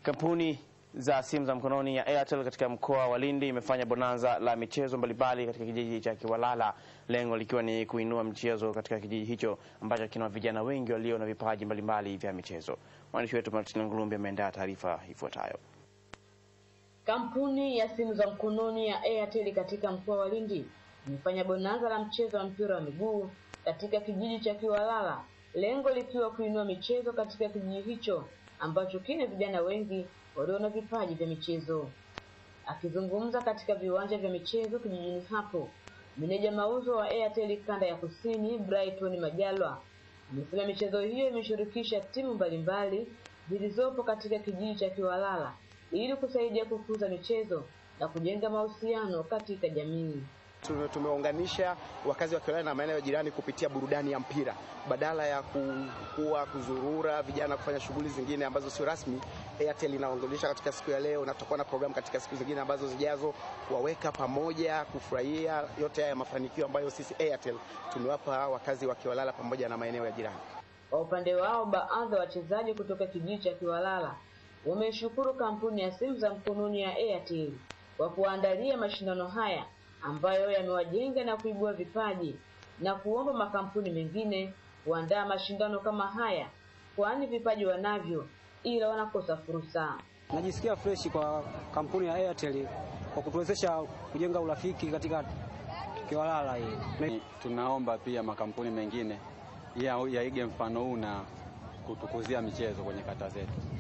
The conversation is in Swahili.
Kampuni za simu za mkononi ya Airtel katika mkoa wa Lindi imefanya bonanza la michezo mbalimbali katika kijiji cha Kiwalala, lengo likiwa ni kuinua mchezo katika kijiji hicho ambacho kina vijana wengi walio na vipaji mbalimbali vya michezo. Mwandishi wetu Martin Ngulumbi ameandaa taarifa ifuatayo. Kampuni ya simu za mkononi ya Airtel katika mkoa wa Lindi imefanya bonanza la mchezo wa mpira wa miguu katika kijiji cha Kiwalala, lengo likiwa kuinua michezo katika kijiji hicho ambacho kina vijana wengi walio na vipaji vya michezo. Akizungumza katika viwanja vya michezo kijijini hapo, meneja mauzo wa Airtel kanda ya Kusini Brighton Majalwa amesema michezo hiyo imeshirikisha timu mbalimbali zilizopo katika kijiji cha Kiwalala ili kusaidia kukuza michezo na kujenga mahusiano katika jamii. Tumeunganisha wakazi wa Kiwalala na maeneo jirani kupitia burudani ya mpira. Badala ya kuzurura vijana kufanya shughuli zingine ambazo sio rasmi, Airtel inaunganisha katika siku ya leo na tutakuwa na program katika siku zingine ambazo zijazo kuwaweka pamoja, kufurahia yote haya mafanikio ambayo sisi Airtel tumewapa wakazi wa Kiwalala pamoja na maeneo ya jirani. Kwa upande wao, baadhi ya wachezaji kutoka kijiji cha Kiwalala wameshukuru kampuni ya simu za mkononi ya Airtel kwa kuandalia mashindano haya ambayo yamewajenga na kuibua vipaji, na kuomba makampuni mengine kuandaa mashindano kama haya, kwani vipaji wanavyo ila wanakosa fursa. Najisikia fresh kwa kampuni ya Airtel kwa kutuwezesha kujenga urafiki katika Kiwalala hii. Tunaomba pia makampuni mengine yaige mfano huu na kutukuzia michezo kwenye kata zetu.